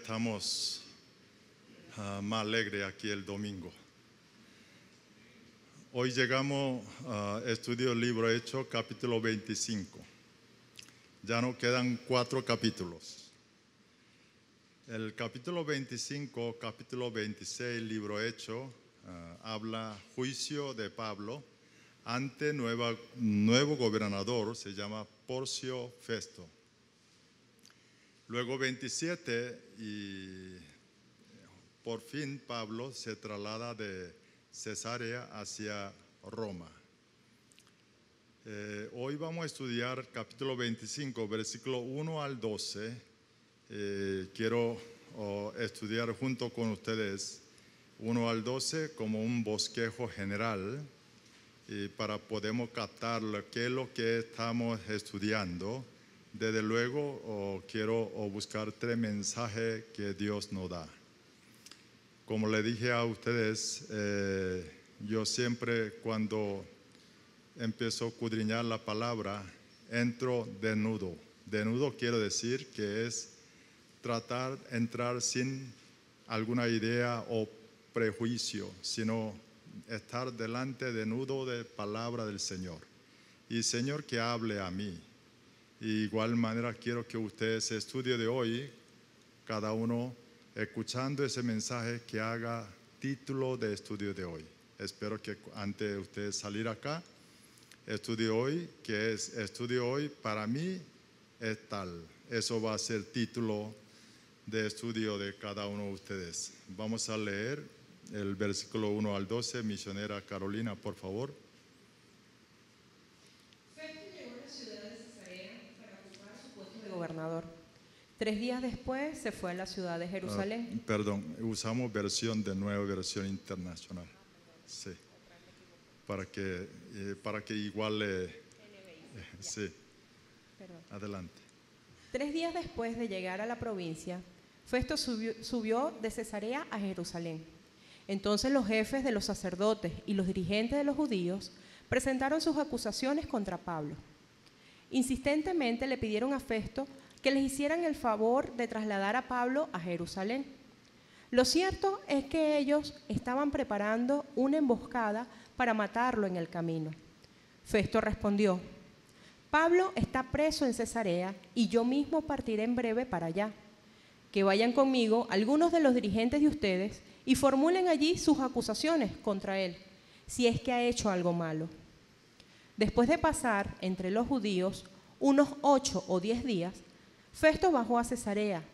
estamos más alegres aquí el domingo. Hoy llegamos a estudio el libro Hechos, capítulo 25. Ya nos quedan 4 capítulos. El capítulo 25, capítulo 26, libro Hechos, habla juicio de Pablo ante nuevo gobernador, se llama Porcio Festo. Luego 27 y por fin Pablo se traslada de Cesarea hacia Roma. Hoy vamos a estudiar capítulo 25, versículo 1 al 12. Quiero estudiar junto con ustedes 1 al 12 como un bosquejo general para podemos captar qué es lo que estamos estudiando. Desde luego quiero buscar 3 mensajes que Dios nos da. Como le dije a ustedes, yo siempre cuando empiezo a escudriñar la palabra, entro desnudo. Desnudo quiero decir que es entrar sin alguna idea o prejuicio, sino estar delante desnudo de palabra del Señor. Y Señor, que hable a mí. Y igual manera quiero que ustedes estudien de hoy, cada uno escuchando ese mensaje, que haga título de estudio de hoy. Espero que antes de ustedes salir acá, estudio hoy, que es estudio hoy para mí es tal. Eso va a ser título de estudio de cada uno de ustedes. Vamos a leer el versículo 1 al 12. Misionera Carolina, por favor. Gobernador. 3 días después se fue a la ciudad de Jerusalén. Perdón, usamos versión de nueva versión internacional. Sí. Para que igual sí. Adelante. 3 días después de llegar a la provincia, Festo subió de Cesarea a Jerusalén. Entonces los jefes de los sacerdotes y los dirigentes de los judíos presentaron sus acusaciones contra Pablo. Insistentemente le pidieron a Festo que les hicieran el favor de trasladar a Pablo a Jerusalén. Lo cierto es que ellos estaban preparando una emboscada para matarlo en el camino. Festo respondió: Pablo está preso en Cesarea y yo mismo partiré en breve para allá. Que vayan conmigo algunos de los dirigentes de ustedes y formulen allí sus acusaciones contra él, si es que ha hecho algo malo. Después de pasar entre los judíos unos 8 o 10 días, Festo bajó a Cesarea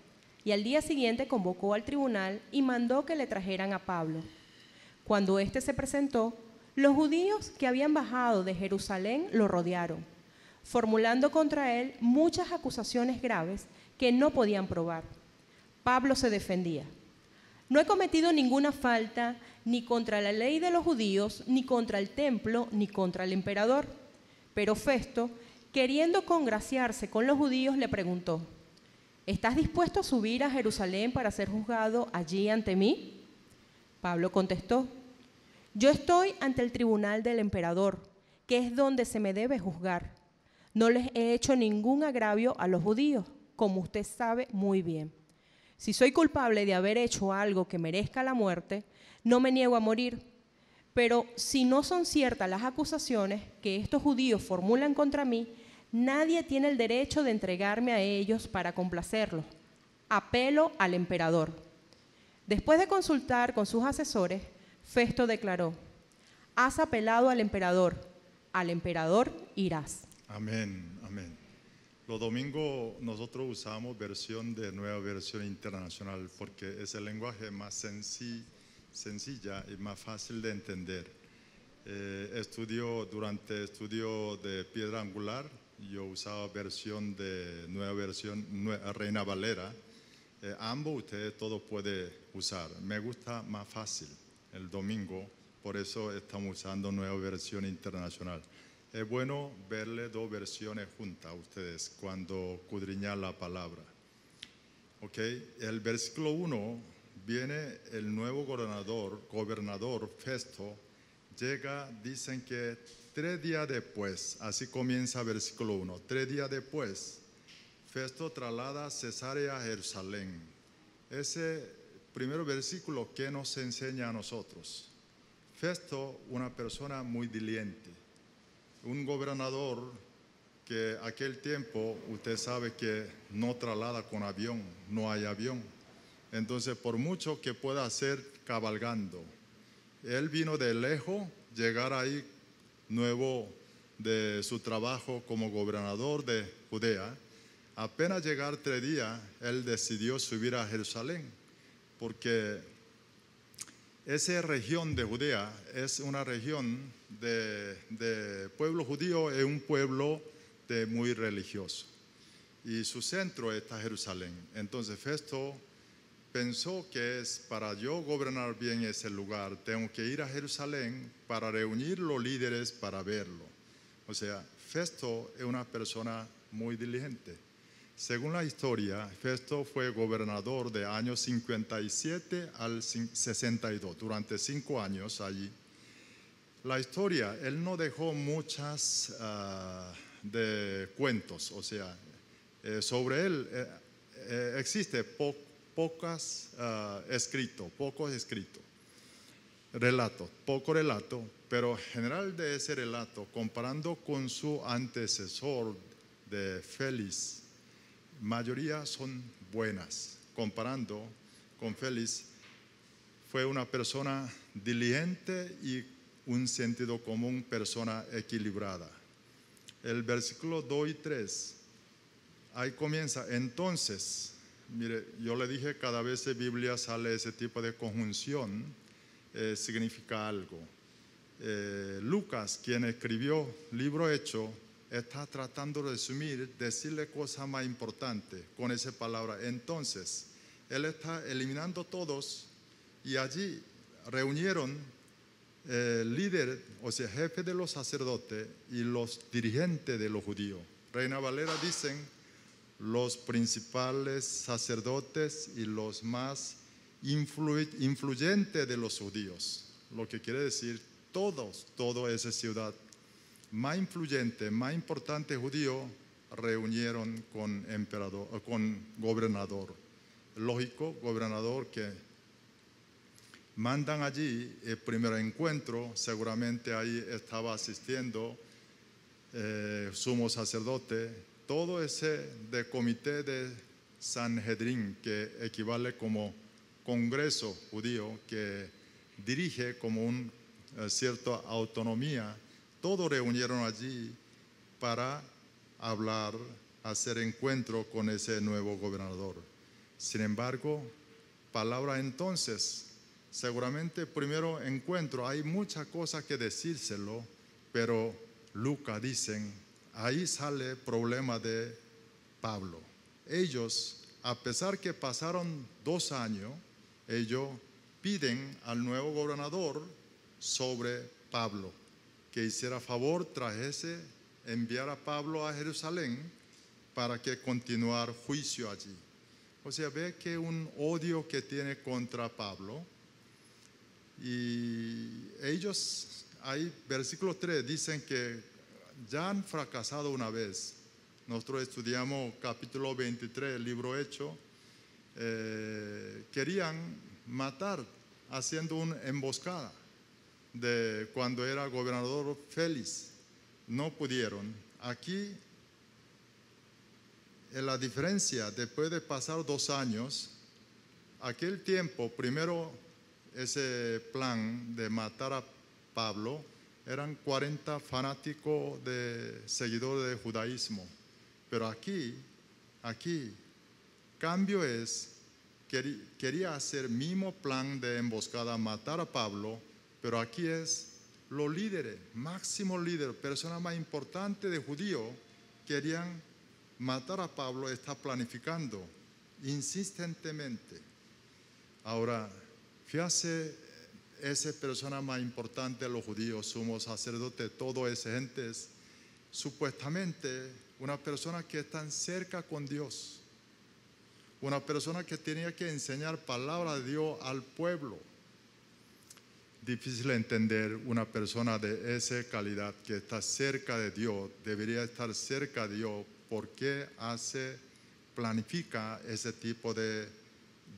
y al día siguiente convocó al tribunal y mandó que le trajeran a Pablo. Cuando éste se presentó, los judíos que habían bajado de Jerusalén lo rodearon, formulando contra él muchas acusaciones graves que no podían probar. Pablo se defendía: no he cometido ninguna falta ni contra la ley de los judíos, ni contra el templo, ni contra el emperador. Pero Festo, queriendo congraciarse con los judíos, le preguntó: ¿estás dispuesto a subir a Jerusalén para ser juzgado allí ante mí? Pablo contestó: yo estoy ante el tribunal del emperador, que es donde se me debe juzgar. No les he hecho ningún agravio a los judíos, como usted sabe muy bien. Si soy culpable de haber hecho algo que merezca la muerte, no me niego a morir. Pero si no son ciertas las acusaciones que estos judíos formulan contra mí, nadie tiene el derecho de entregarme a ellos para complacerlos. Apelo al emperador. Después de consultar con sus asesores, Festo declaró: has apelado al emperador irás. Amén, amén. Los domingos nosotros usamos versión de nueva versión internacional porque es el lenguaje más sencilla y más fácil de entender. Durante estudio de Piedra Angular, yo usaba versión de nueva versión, Reina Valera. Ambos ustedes todos pueden usar. Me gusta más fácil el domingo, por eso estamos usando nueva versión internacional. Es bueno verle 2 versiones juntas a ustedes cuando escudriñan la palabra. Ok, el versículo 1 viene el nuevo gobernador Festo, llega, dicen que 3 días después, así comienza el versículo 1, 3 días después, Festo traslada a Cesarea a Jerusalén. ese primer versículo, ¿qué nos enseña a nosotros? Festo, una persona muy diligente, un gobernador que aquel tiempo usted sabe que no traslada con avión, no hay avión. Entonces, por mucho que pueda hacer cabalgando, él vino de lejos, llegar ahí nuevo de su trabajo como gobernador de Judea. Apenas llegar 3 días, él decidió subir a Jerusalén, porque esa región de Judea es una región de pueblo judío, es un pueblo muy religioso. Y su centro está Jerusalén. Entonces Festo pensó que es para yo gobernar bien ese lugar, tengo que ir a Jerusalén para reunir los líderes para verlo. O sea, Festo es una persona muy diligente. Según la historia, Festo fue gobernador de años 57 al 62, durante 5 años allí. La historia, él no dejó muchas de cuentos, o sea, sobre él existe pocos escritos, poco relato, pero general de ese relato, comparando con su antecesor de Félix, mayoría son buenas. Comparando con Félix, fue una persona diligente y un sentido común, persona equilibrada. El versículo 2 y 3, ahí comienza. Entonces, mire, yo le dije, cada vez en Biblia sale ese tipo de conjunción, significa algo. Lucas, quien escribió libro Hecho, está tratando de resumir, decirle cosas más importantes con esa palabra. Entonces, él está eliminando todos y allí reunieron líder, o sea, jefe de los sacerdotes y los dirigentes de los judíos. Reina Valera dicen los principales sacerdotes y los más influyentes de los judíos. Lo que quiere decir toda esa ciudad más influyente, más importante judío, reunieron con emperador, con gobernador. Lógico, gobernador que mandan allí el primer encuentro, seguramente ahí estaba asistiendo sumo sacerdote, todo ese de comité de Sanhedrin, que equivale como congreso judío, que dirige como una cierta autonomía. Todos reunieron allí para hablar, hacer encuentro con ese nuevo gobernador. Sin embargo, palabra entonces, seguramente primero encuentro, hay muchas cosas que decírselo, pero Lucas dicen, ahí sale el problema de Pablo. Ellos, a pesar que pasaron 2 años, ellos piden al nuevo gobernador sobre Pablo, que hiciera favor, enviar a Pablo a Jerusalén para que continuara juicio allí. O sea, ve que un odio que tiene contra Pablo. Y ellos, ahí, versículo 3, dicen que ya han fracasado una vez. Nosotros estudiamos capítulo 23, el libro Hecho. Querían matar haciendo una emboscada de cuando era gobernador Félix. No pudieron. Aquí, en la diferencia, después de pasar 2 años, aquel tiempo, primero ese plan de matar a Pablo, eran 40 fanáticos de seguidores del judaísmo. Pero aquí, cambio es, quería hacer el mismo plan de emboscada, matar a Pablo, pero aquí es los líderes, máximos líderes, personas más importantes de judíos, querían matar a Pablo, está planificando insistentemente. Ahora, fíjate, esa persona más importante de los judíos, sumo sacerdote, toda esa gente es supuestamente una persona que está cerca con Dios, una persona que tenía que enseñar palabra de Dios al pueblo. Difícil entender una persona de esa calidad que está cerca de Dios, debería estar cerca de Dios, ¿por qué planifica ese tipo de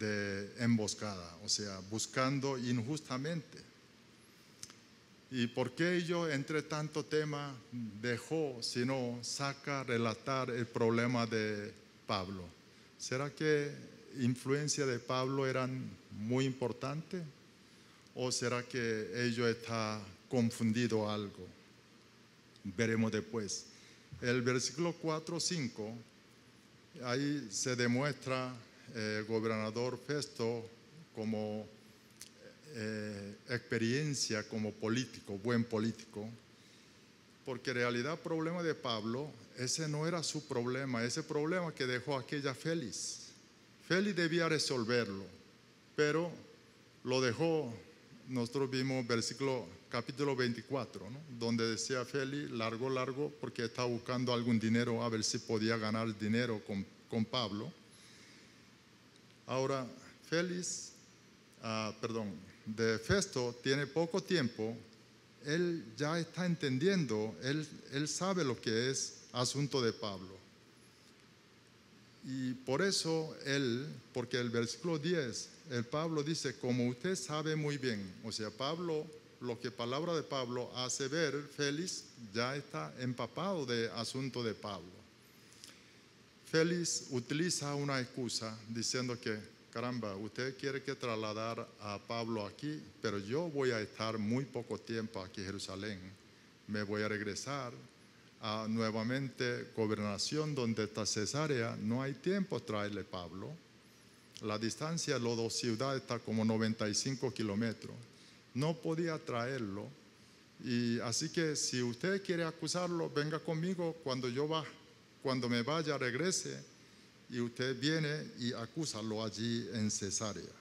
de emboscada, o sea, buscando injustamente. ¿Y por qué ello, entre tanto tema, dejó, sino saca relatar el problema de Pablo? ¿Será que influencia de Pablo eran muy importante? ¿O será que ello está confundido algo? Veremos después. El versículo 4-5, ahí se demuestra el gobernador Festo como experiencia como político, buen político, porque en realidad el problema de Pablo, ese no era su problema, ese problema que dejó aquella Félix. Félix debía resolverlo, pero lo dejó. Nosotros vimos capítulo 24, ¿no? Donde decía Félix, largo, porque estaba buscando algún dinero, a ver si podía ganar dinero con Pablo. Ahora, Félix, de Festo tiene poco tiempo, él ya está entendiendo, él sabe lo que es asunto de Pablo. Y por eso porque el versículo 10, el Pablo dice, como usted sabe muy bien, o sea, Pablo, lo que palabra de Pablo hace ver, Félix ya está empapado de asunto de Pablo. Félix utiliza una excusa diciendo que, caramba, usted quiere que trasladar a Pablo aquí, pero yo voy a estar muy poco tiempo aquí en Jerusalén. Me voy a regresar a nuevamente gobernación donde está Cesarea. No hay tiempo traerle Pablo. La distancia de las dos ciudades está como 95 kilómetros. No podía traerlo. Y así que si usted quiere acusarlo, venga conmigo cuando me vaya, regrese. Y usted viene y acúsalo allí en Cesarea.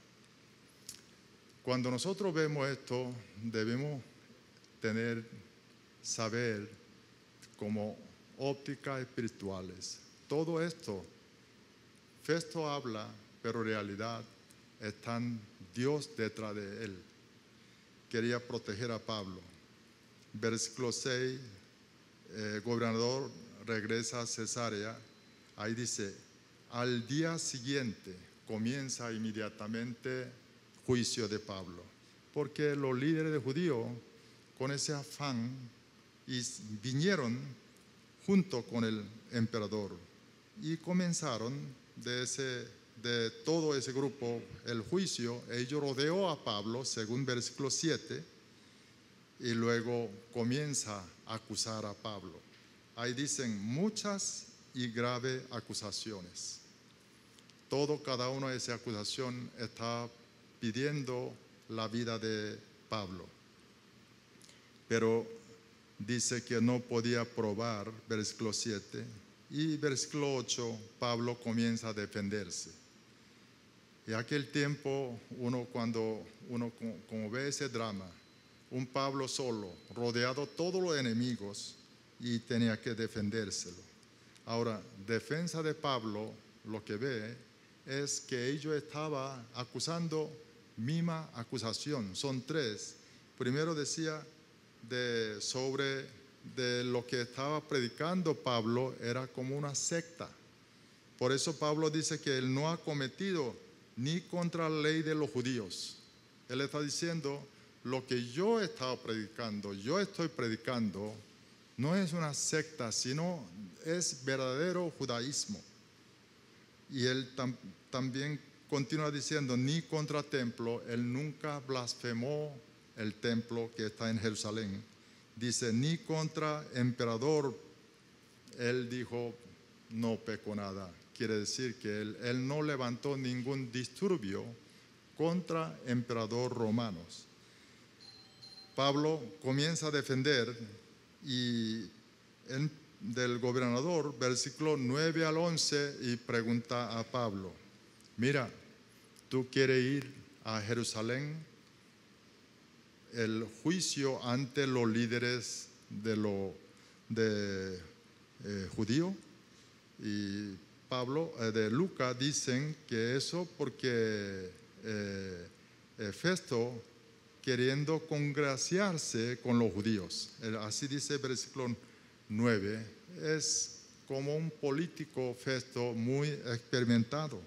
Cuando nosotros vemos esto, debemos saber como ópticas espirituales. Todo esto, Festo habla, pero en realidad está Dios detrás de él. Quería proteger a Pablo. Versículo 6, el gobernador regresa a Cesarea. Ahí dice, al día siguiente comienza inmediatamente juicio de Pablo, porque los líderes de judíos con ese afán vinieron junto con el emperador y comenzaron de todo ese grupo el juicio. Ellos rodeó a Pablo según versículo 7 y luego comienza a acusar a Pablo. Ahí dicen muchas y graves acusaciones. Cada una de esas acusaciones está pidiendo la vida de Pablo. Pero dice que no podía probar, versículo 7. Y versículo 8, Pablo comienza a defenderse. Y aquel tiempo, cuando uno como ve ese drama, un Pablo solo, rodeado de todos los enemigos, y tenía que defendérselo. Ahora, defensa de Pablo, lo que ve es que ellos estaban acusando, misma acusación, son tres. Primero decía sobre lo que estaba predicando Pablo, era como una secta. Por eso Pablo dice que él no ha cometido ni contra la ley de los judíos. Él está diciendo, lo que yo he estado predicando, yo estoy predicando, no es una secta, sino es verdadero judaísmo. Y él también continúa diciendo, ni contra templo, él nunca blasfemó el templo que está en Jerusalén. Dice, ni contra emperador, él dijo, no pecó nada. Quiere decir que él no levantó ningún disturbio contra emperador romanos. Pablo comienza a defender y del gobernador, versículo 9 al 11, y pregunta a Pablo, mira, ¿tú quieres ir a Jerusalén? El juicio ante los líderes de judíos. Y de Lucas dicen que eso porque Festo queriendo congraciarse con los judíos. Así dice el versículo 9. Es como un político Festo muy experimentado.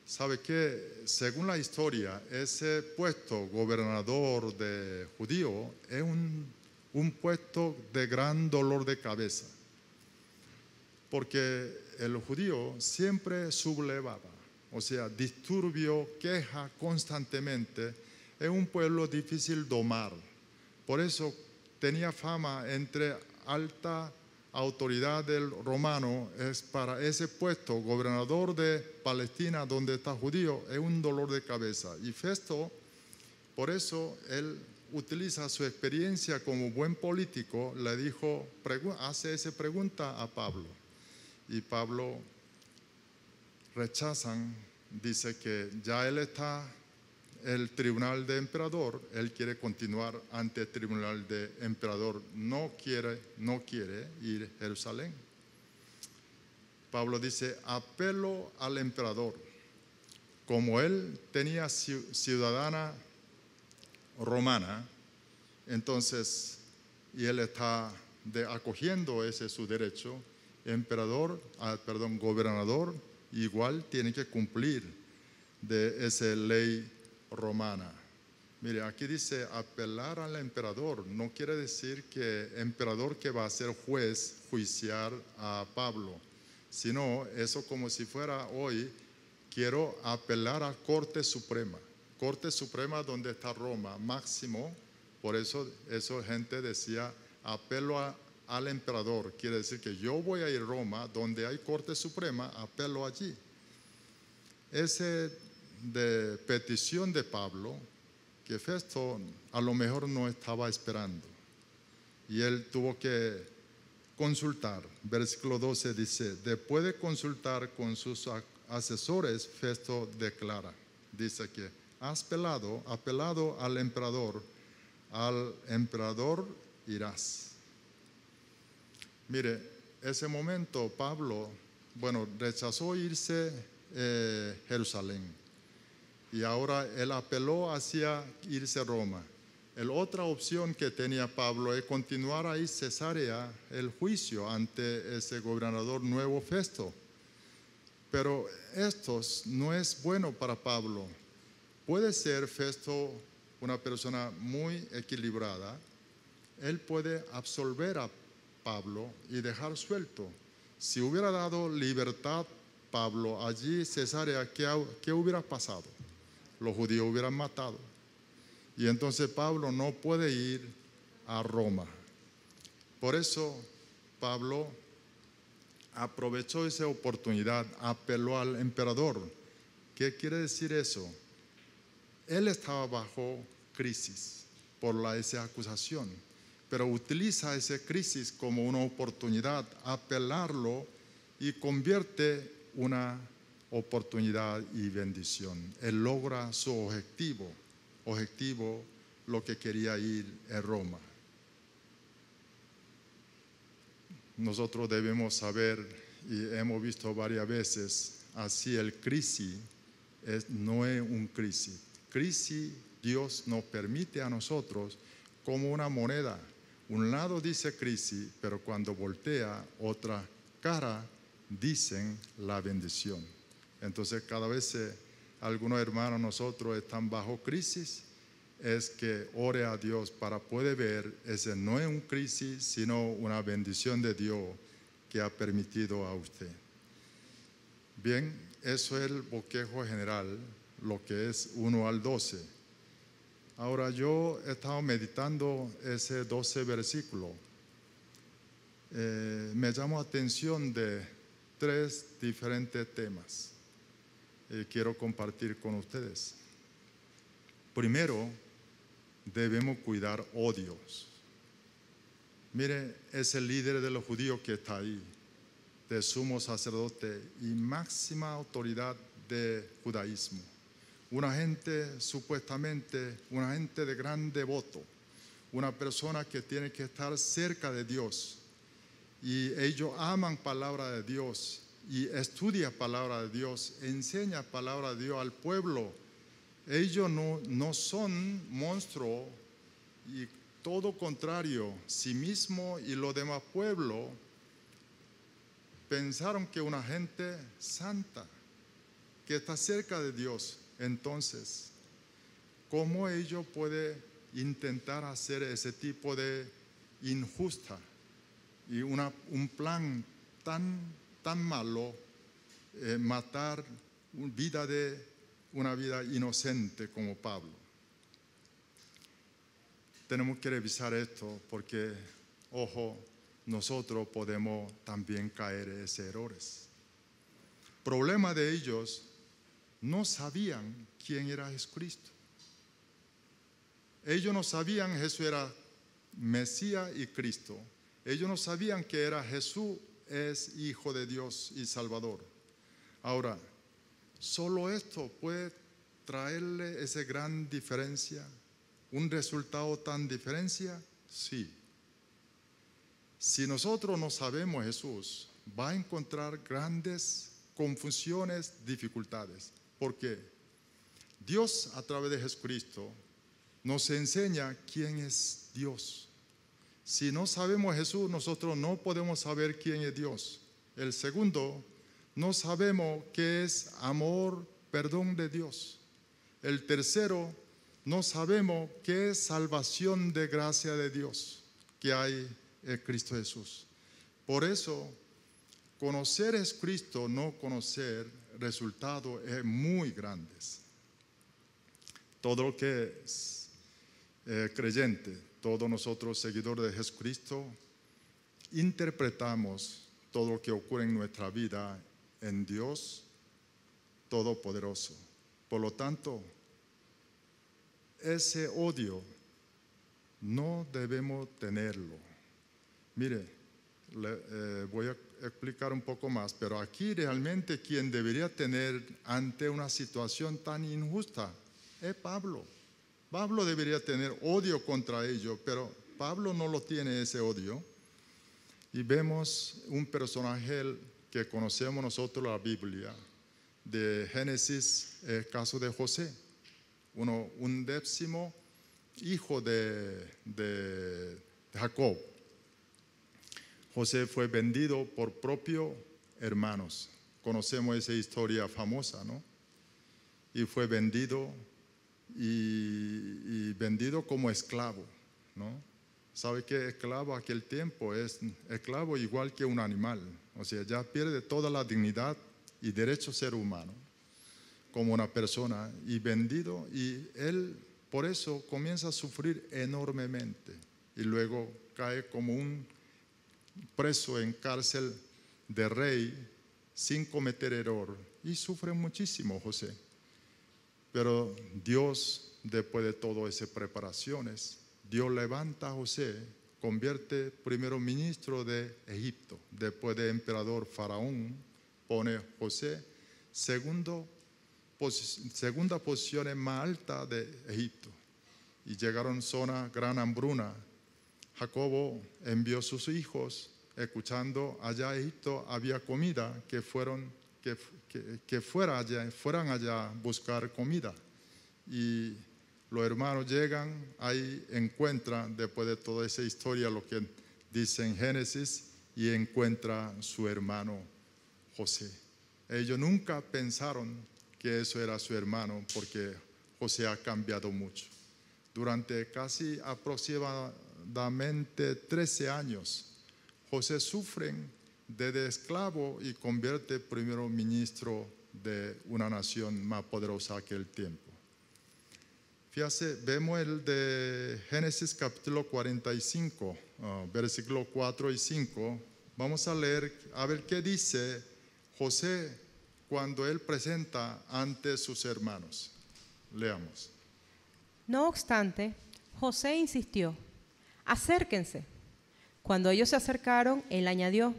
¿Sabe qué? Según la historia, ese puesto, gobernador de judío, es un puesto de gran dolor de cabeza. Porque el judío siempre sublevaba, o sea, disturbio, queja constantemente. Es un pueblo difícil de domar. Por eso tenía fama entre alta autoridad del romano. Es para ese puesto, gobernador de Palestina, donde está judío, es un dolor de cabeza. Y Festo, por eso él utiliza su experiencia como buen político, le dijo, hace esa pregunta a Pablo. Y Pablo rechazan, dice que ya él está el tribunal de emperador, él quiere continuar ante el tribunal de emperador, no quiere ir a Jerusalén. Pablo dice, apelo al emperador. Como él tenía ciudadana romana, entonces, y él está acogiendo ese su derecho, gobernador, igual tiene que cumplir de esa ley romana. Mire, aquí dice apelar al emperador, no quiere decir que emperador que va a ser juez juiciar a Pablo, sino eso como si fuera hoy, quiero apelar a Corte Suprema donde está Roma, máximo, por eso gente decía apelo al emperador, quiere decir que yo voy a ir a Roma, donde hay Corte Suprema, apelo allí. Ese de petición de Pablo, que Festo a lo mejor no estaba esperando, y él tuvo que consultar. Versículo 12 dice, después de consultar con sus asesores, Festo declara, dice que has apelado al emperador irás. Mire, ese momento Pablo, rechazó irse a Jerusalén y ahora él apeló hacia irse a Roma. La otra opción que tenía Pablo es continuar ahí Cesarea el juicio ante ese gobernador nuevo Festo. Pero esto no es bueno para Pablo. Puede ser Festo una persona muy equilibrada. Él puede absolver a Pablo y dejar suelto. Si hubiera dado libertad Pablo allí Cesarea, ¿qué hubiera pasado? Los judíos hubieran matado. Y entonces Pablo no puede ir a Roma. Por eso Pablo aprovechó esa oportunidad, apeló al emperador. ¿Qué quiere decir eso? Él estaba bajo crisis por esa acusación, pero utiliza esa crisis como una oportunidad, apelarlo y convierte una oportunidad y bendición. Él logra su objetivo, lo que quería ir a Roma. Nosotros debemos saber, y hemos visto varias veces, así el crisis no es un crisis. Crisis Dios nos permite a nosotros como una moneda. Un lado dice crisis, pero cuando voltea otra cara, dicen la bendición. Entonces cada vez algunos hermanos nosotros están bajo crisis, es que ore a Dios para poder ver, ese no es un crisis, sino una bendición de Dios que ha permitido a usted. Bien, eso es el bosquejo general, lo que es 1 al 12. Ahora yo he estado meditando ese 12 versículo. Me llamó la atención de 3 diferentes temas. Quiero compartir con ustedes. Primero, debemos cuidar odios. Mire, es el líder de los judíos que está ahí, de sumo sacerdote y máxima autoridad de judaísmo. Una gente supuestamente, una gente de gran devoto, una persona que tiene que estar cerca de Dios. Y ellos aman palabra de Dios y estudian palabra de Dios, enseñan palabra de Dios al pueblo. Ellos no son monstruos y todo contrario, sí mismo y los demás pueblos pensaron que una gente santa. que está cerca de Dios, entonces, ¿cómo ellos pueden intentar hacer ese tipo de injusta y un plan tan malo, matar una vida inocente como Pablo? Tenemos que revisar esto porque, ojo, nosotros podemos también caer en esos errores. Problema de ellos, no sabían quién era Jesucristo. Ellos no sabían que Jesús era Mesías y Cristo. Ellos no sabían que era Jesús es Hijo de Dios y Salvador. Ahora, solo esto puede traerle esa gran diferencia, un resultado tan diferencia, sí. Si nosotros no sabemos Jesús, va a encontrar grandes confusiones, dificultades. ¿Por qué? Dios a través de Jesucristo nos enseña quién es Dios. Si no sabemos Jesús, nosotros no podemos saber quién es Dios. El segundo, no sabemos qué es amor, perdón de Dios. El tercero, no sabemos qué es salvación de gracia de Dios que hay en Cristo Jesús. Por eso, conocer a Cristo, no conocer resultados es muy grandes. Todo lo que es creyente, todos nosotros seguidores de Jesucristo, interpretamos todo lo que ocurre en nuestra vida en Dios Todopoderoso. Por lo tanto, ese odio no debemos tenerlo. Mire, voy a explicar un poco más, pero aquí realmente quien debería tener ante una situación tan injusta es Pablo. Pablo debería tener odio contra ellos, pero Pablo no lo tiene ese odio. Y vemos un personaje que conocemos nosotros en la Biblia, de Génesis, el caso de José, un 10º hijo de Jacob. José fue vendido por propios hermanos. Conocemos esa historia famosa, ¿no? Y fue vendido y vendido como esclavo, ¿no? ¿Sabe qué esclavo aquel tiempo? Es esclavo igual que un animal. O sea, ya pierde toda la dignidad y derecho a ser humano como una persona, y vendido, y él por eso comienza a sufrir enormemente y luego cae como un preso en cárcel de rey sin cometer error, y sufre muchísimo José. Pero Dios, después de todas esas preparaciones, Dios levanta a José, convierte primero ministro de Egipto, después de emperador Faraón, pone José segunda posición más alta de Egipto. Y llegaron zona gran hambruna. Jacobo envió a sus hijos, escuchando allá en Egipto había comida, que fueran allá a buscar comida. Y los hermanos llegan, ahí encuentran, después de toda esa historia, lo que dice en Génesis, y encuentra su hermano José. Ellos nunca pensaron que eso era su hermano, porque José ha cambiado mucho. Durante casi aproximadamente 13 años, José sufre desde esclavo y convierte primero ministro de una nación más poderosa que el tiempo. Fíjate, vemos el de Génesis capítulo 45, versículo 4 y 5. Vamos a leer, a ver qué dice José cuando él presenta ante sus hermanos. Leamos. No obstante, José insistió: acérquense. Cuando ellos se acercaron, él añadió: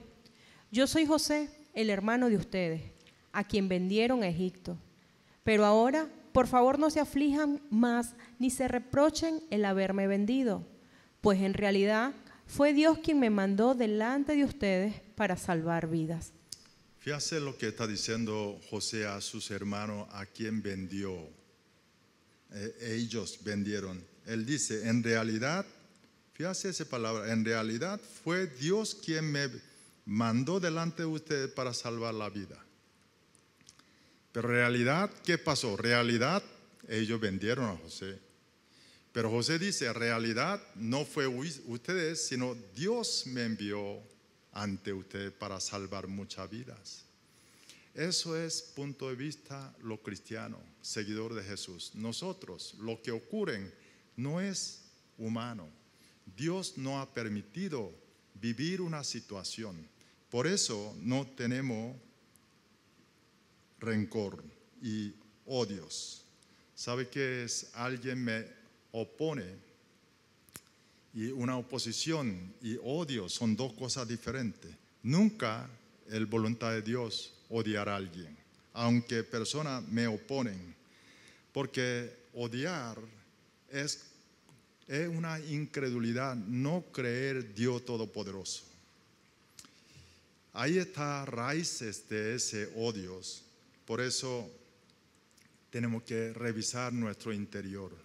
yo soy José, el hermano de ustedes, a quien vendieron a Egipto. Pero ahora, por favor, no se aflijan más ni se reprochen el haberme vendido, pues en realidad fue Dios quien me mandó delante de ustedes para salvar vidas. Fíjate lo que está diciendo José a sus hermanos, a quien vendió. Ellos vendieron. Él dice, en realidad, fíjate esa palabra, en realidad fue Dios quien me mandó delante de ustedes para salvar la vida. Pero realidad, ¿qué pasó? Realidad, ellos vendieron a José. Pero José dice, realidad no fue ustedes, sino Dios me envió ante ustedes para salvar muchas vidas. Eso es punto de vista lo cristiano, seguidor de Jesús. Nosotros, lo que ocurre no es humano. Dios no ha permitido vivir una situación. Por eso no tenemos rencor y odios. ¿Sabe qué es? Alguien me opone y una oposición y odio son dos cosas diferentes. Nunca es voluntad de Dios odiar a alguien, aunque personas me oponen, porque odiar es una incredulidad, no creer Dios Todopoderoso. Ahí está raíces de ese odio. Por eso tenemos que revisar nuestro interior,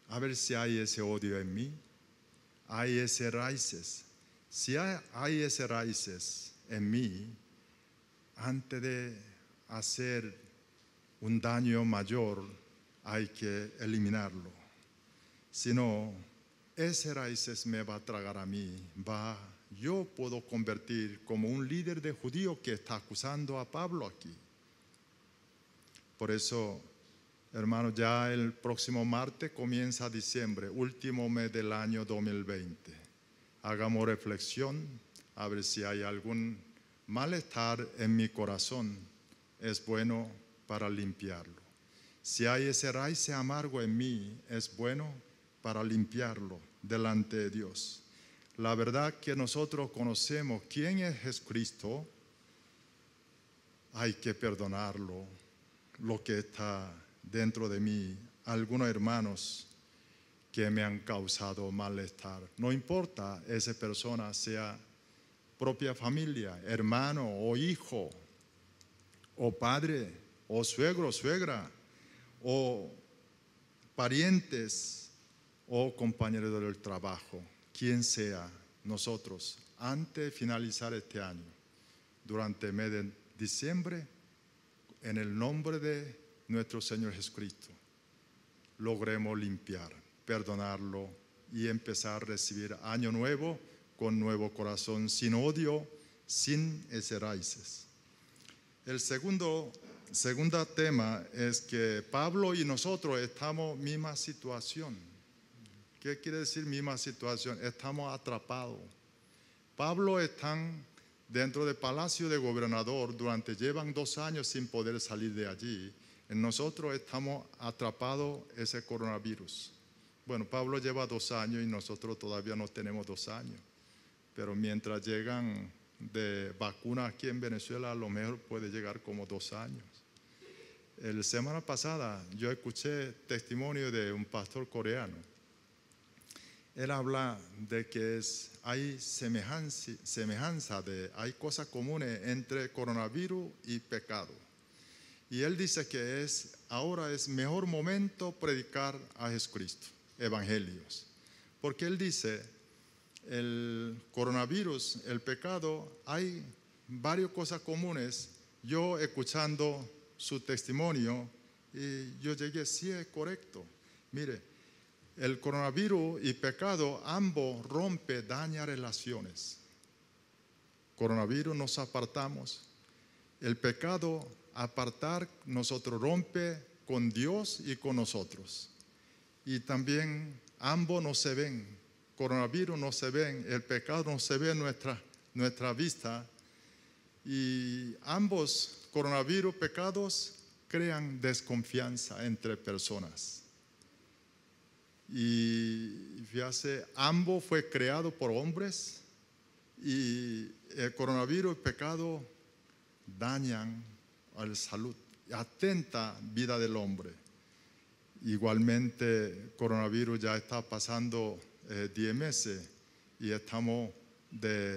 a ver si hay ese odio en mí, hay ese raíces. Si hay ese raíces en mí, antes de hacer un daño mayor, hay que eliminarlo. Si no, ese raíces me va a tragar a mí, yo puedo convertir como un líder de judío que está acusando a Pablo aquí. Por eso, hermanos, ya el próximo martes comienza diciembre, último mes del año 2020. Hagamos reflexión, a ver si hay algún malestar en mi corazón. Es bueno para limpiarlo. Si hay ese raíz amargo en mí, es bueno para limpiarlo delante de Dios. La verdad que nosotros conocemos quién es Jesucristo, hay que perdonarlo, lo que está dentro de mí, algunos hermanos que me han causado malestar. No importa esa persona sea propia familia, hermano o hijo, o padre, o suegro, suegra, o parientes, o compañeros del trabajo, quien sea, nosotros, antes de finalizar este año, durante el mes de diciembre, en el nombre de nuestro Señor Jesucristo, logremos limpiar, perdonarlo y empezar a recibir año nuevo con nuevo corazón, sin odio, sin ese raíces. El segundo tema es que Pablo y nosotros estamos en misma situación. ¿Qué quiere decir misma situación? Estamos atrapados. Pablo está dentro del palacio de gobernador, llevan 2 años sin poder salir de allí. Nosotros estamos atrapados en ese coronavirus. Bueno, Pablo lleva 2 años y nosotros todavía no tenemos 2 años. Pero mientras llegan de vacunas aquí en Venezuela, a lo mejor puede llegar como 2 años. La semana pasada yo escuché testimonio de un pastor coreano. Él habla de que hay semejanza, hay cosas comunes entre coronavirus y pecado. Y él dice que ahora es mejor momento predicar a Jesucristo, evangelios. Porque él dice, el coronavirus, el pecado, hay varias cosas comunes. Yo escuchando su testimonio, y yo llegué, sí es correcto. Mire, el coronavirus y pecado, ambos daña relaciones. Coronavirus nos apartamos. El pecado, nosotros rompe con Dios y con nosotros. Y también ambos no se ven. Coronavirus no se ven, el pecado no se ve en nuestra vista. Y ambos, coronavirus, pecados, crean desconfianza entre personas. Y fíjate, ambos fue creado por hombres y el coronavirus y el pecado dañan a la salud, atenta vida del hombre. Igualmente, coronavirus ya está pasando 10 meses y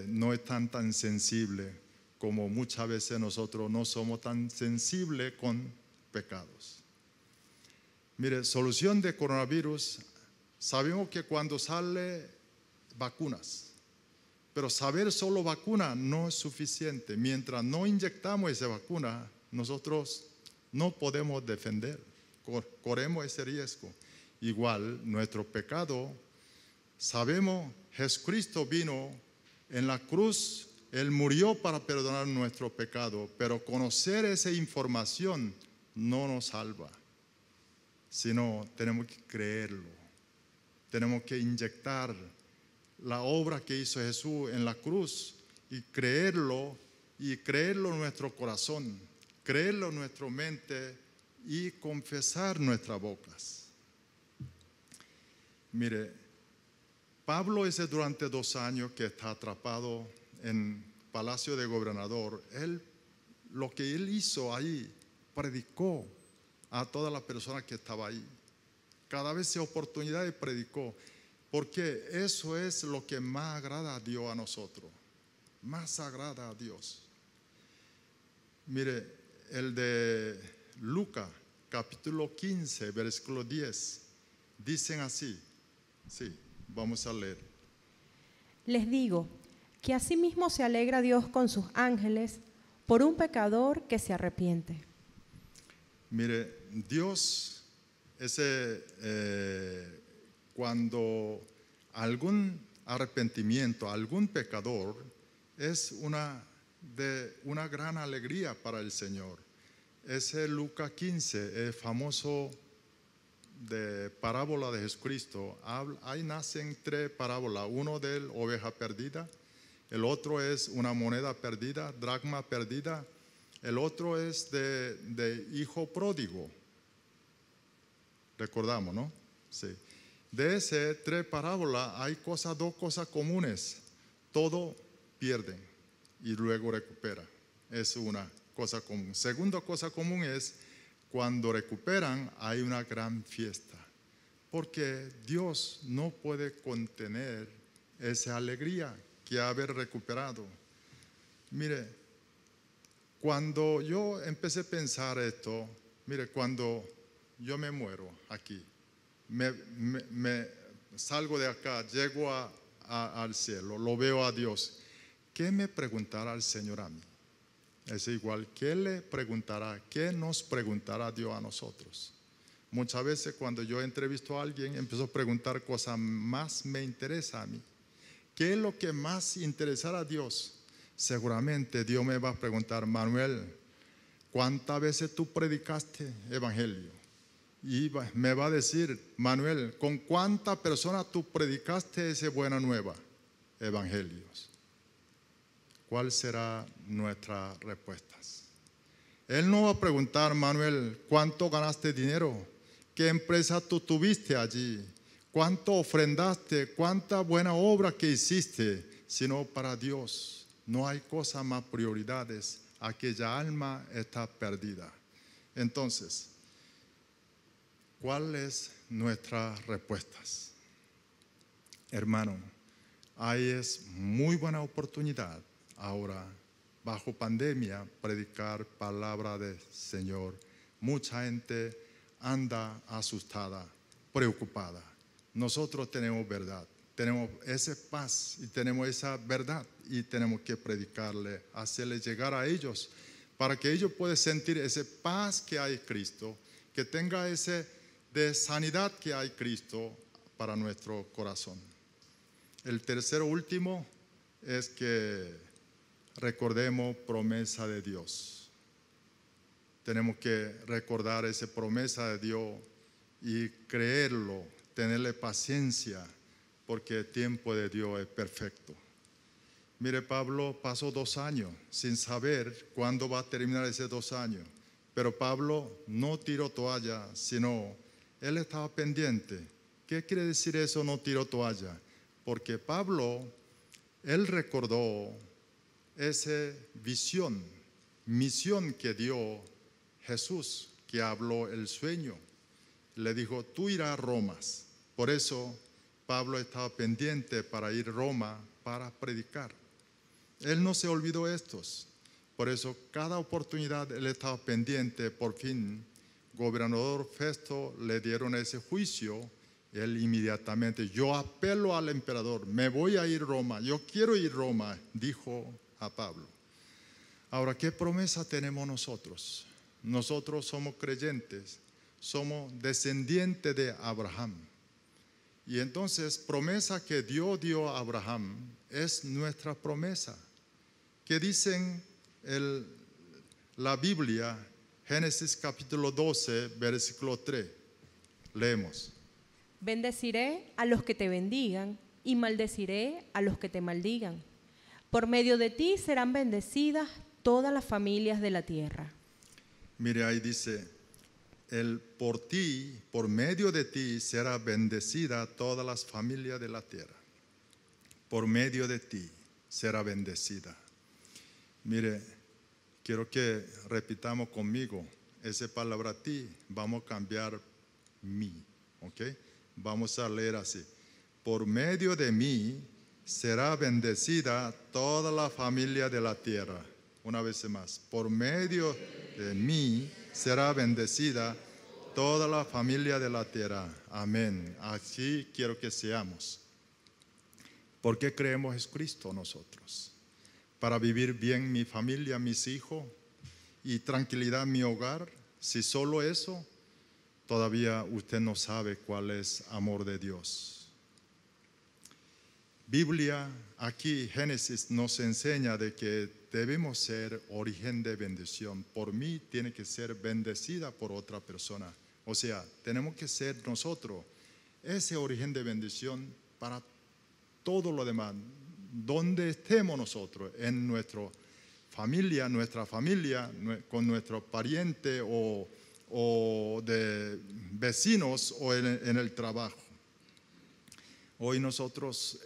no están tan sensibles como muchas veces nosotros no somos tan sensibles con pecados. Mire, solución de coronavirus. Sabemos que cuando sale vacunas, pero saber solo vacuna no es suficiente. Mientras no inyectamos esa vacuna, nosotros no podemos defender, corremos ese riesgo. Igual, nuestro pecado, sabemos, Jesucristo vino en la cruz, Él murió para perdonar nuestro pecado, pero conocer esa información no nos salva, sino tenemos que creerlo, tenemos que inyectar la obra que hizo Jesús en la cruz y creerlo en nuestro corazón, creerlo en nuestra mente y confesar nuestras bocas. Mire, Pablo ese durante 2 años que está atrapado en palacio de gobernador, lo que él hizo ahí, predicó a todas las personas que estaban ahí. Cada vez se oportunidad y predicó, porque eso es lo que más agrada a Dios a nosotros, más agrada a Dios. Mire, el de Lucas, capítulo 15, versículo 10, dicen así, sí, vamos a leer. Les digo que asimismo se alegra Dios con sus ángeles por un pecador que se arrepiente. Mire, Dios, cuando algún arrepentimiento, algún pecador, es una gran alegría para el Señor. Ese Lucas 15, el famoso de parábola de Jesucristo, ahí nacen 3 parábolas, uno de oveja perdida, el otro es una moneda perdida, dracma perdida, el otro es de hijo pródigo. Recordamos, ¿no? Sí. De ese 3 parábolas hay 2 cosas comunes. Todo pierden y luego recupera. Es una cosa común. Segunda cosa común es cuando recuperan hay una gran fiesta. Porque Dios no puede contener esa alegría que haber recuperado. Mire, cuando yo empecé a pensar esto, mire, cuando yo me muero aquí, me salgo de acá, llego al cielo, lo veo a Dios, ¿qué me preguntará el Señor a mí? Es igual, ¿qué le preguntará? ¿Qué nos preguntará Dios a nosotros? Muchas veces cuando yo entrevisto a alguien, empiezo a preguntar cosas más me interesa a mí. ¿Qué es lo que más interesará a Dios? Seguramente Dios me va a preguntar, Manuel, ¿cuántas veces tú predicaste evangelio? Y me va a decir, Manuel, ¿con cuántas personas tú predicaste esa buena nueva? Evangelios. ¿Cuál será nuestras respuestas? Él no va a preguntar, Manuel, ¿cuánto ganaste dinero? ¿Qué empresa tú tuviste allí? ¿Cuánto ofrendaste? ¿Cuánta buena obra que hiciste? Sino para Dios no hay cosa más prioridades. Aquella alma está perdida. Entonces, ¿cuáles nuestras respuestas? Hermano, ahí es muy buena oportunidad ahora, bajo pandemia, predicar palabra del Señor. Mucha gente anda asustada, preocupada. Nosotros tenemos verdad, tenemos esa paz y tenemos esa verdad y tenemos que predicarle, hacerle llegar a ellos para que ellos puedan sentir esa paz que hay en Cristo, que tenga ese de sanidad que hay Cristo para nuestro corazón. El tercero último es que recordemos promesa de Dios. Tenemos que recordar esa promesa de Dios y creerlo, tenerle paciencia, porque el tiempo de Dios es perfecto. Mire, Pablo pasó 2 años sin saber cuándo va a terminar esos 2 años, pero Pablo no tiró toalla, sino él estaba pendiente. ¿Qué quiere decir eso, no tiró toalla? Porque Pablo, él recordó esa visión, misión que dio Jesús, que habló el sueño. Le dijo, tú irás a Roma. Por eso Pablo estaba pendiente para ir a Roma para predicar. Él no se olvidó estos. Por eso cada oportunidad él estaba pendiente. Por fin, gobernador Festo le dieron ese juicio. Él inmediatamente, yo apelo al emperador, me voy a ir a Roma, yo quiero ir a Roma, dijo a Pablo. Ahora, ¿qué promesa tenemos nosotros? nosotros somos creyentes, somos descendientes de Abraham. Y entonces, promesa que Dios dio a Abraham es nuestra promesa. Que dicen la Biblia, Génesis capítulo 12, versículo 3. Leemos. Bendeciré a los que te bendigan y maldeciré a los que te maldigan. Por medio de ti serán bendecidas todas las familias de la tierra. Mire, ahí dice, por ti, por medio de ti será bendecida todas las familias de la tierra. Por medio de ti será bendecida. Mire, quiero que repitamos conmigo esa palabra ti, vamos a cambiar mí, ¿ok? Vamos a leer así. Por medio de mí será bendecida toda la familia de la tierra. Una vez más, por medio de mí será bendecida toda la familia de la tierra. Amén. Así quiero que seamos. ¿Por qué creemos en Cristo nosotros? Para vivir bien mi familia, mis hijos y tranquilidad en mi hogar. Si solo eso, todavía usted no sabe cuál es amor de Dios. Biblia, aquí Génesis nos enseña de que debemos ser origen de bendición. Por mí tiene que ser bendecida por otra persona. O sea, tenemos que ser nosotros ese origen de bendición para todo lo demás. Donde estemos nosotros, en nuestra familia, con nuestros parientes o de vecinos o en el trabajo. Hoy nosotros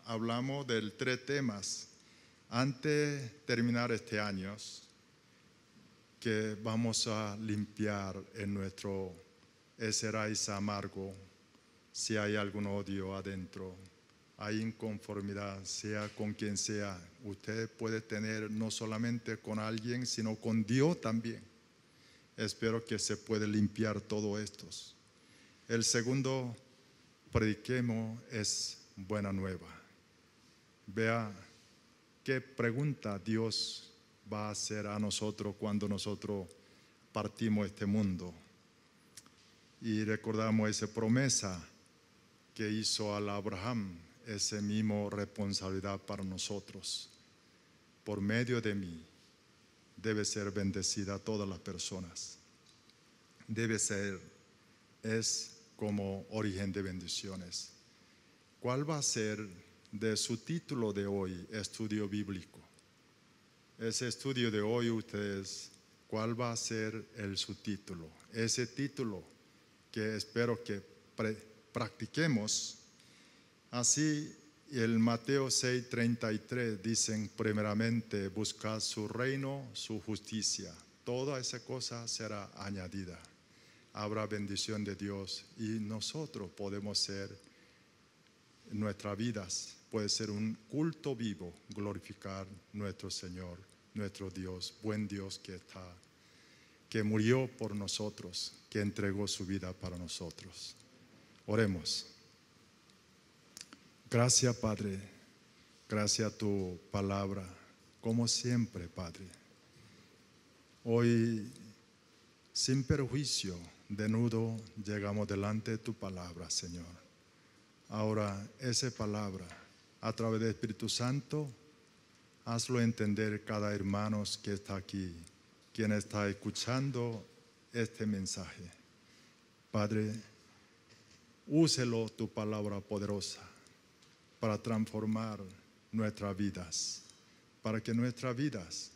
hablamos de 3 temas antes de terminar este año que vamos a limpiar en nuestro ese raíz amargo, si hay algún odio adentro, hay inconformidad, sea con quien sea. Usted puede tener no solamente con alguien, sino con Dios también. Espero que se pueda limpiar todo esto. El segundo, prediquemos, es buena nueva. Vea qué pregunta Dios va a hacer a nosotros cuando nosotros partimos este mundo. Y recordamos esa promesa que hizo al Abraham, esa misma responsabilidad para nosotros. Por medio de mí debe ser bendecida a todas las personas. Debe ser, es como origen de bendiciones. ¿Cuál va a ser de su título de hoy, estudio bíblico? Ese estudio de hoy, ustedes, ¿cuál va a ser el subtítulo? Ese título que espero que practiquemos. Así, el Mateo 6:33 dicen, primeramente buscad su reino, su justicia. Toda esa cosa será añadida. Habrá bendición de Dios y nosotros podemos ser, nuestras vidas puede ser un culto vivo, glorificar nuestro Señor, nuestro Dios, buen Dios que murió por nosotros, que entregó su vida para nosotros. Oremos. Gracias, Padre, gracias a tu palabra, como siempre, Padre. Hoy, sin perjuicio, desnudo, llegamos delante de tu palabra, Señor. Ahora, esa palabra, a través del Espíritu Santo, hazlo entender cada hermano que está aquí, quien está escuchando este mensaje. Padre, úselo tu palabra poderosa para transformar nuestras vidas, para que nuestras vidas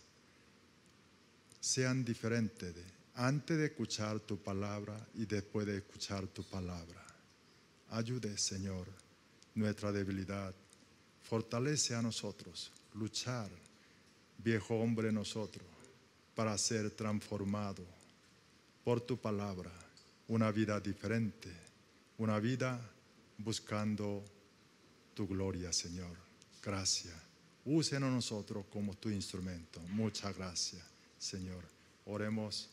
sean diferentes antes de escuchar tu palabra y después de escuchar tu palabra. Ayude, Señor, nuestra debilidad. Fortalece a nosotros, luchar, viejo hombre nosotros, para ser transformado por tu palabra, una vida diferente, una vida buscando tu gloria, Señor. Gracias. Úsenos nosotros como tu instrumento. Muchas gracias, Señor. Oremos.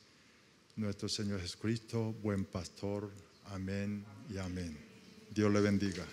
Nuestro Señor Jesucristo, buen pastor. Amén y amén. Dios le bendiga.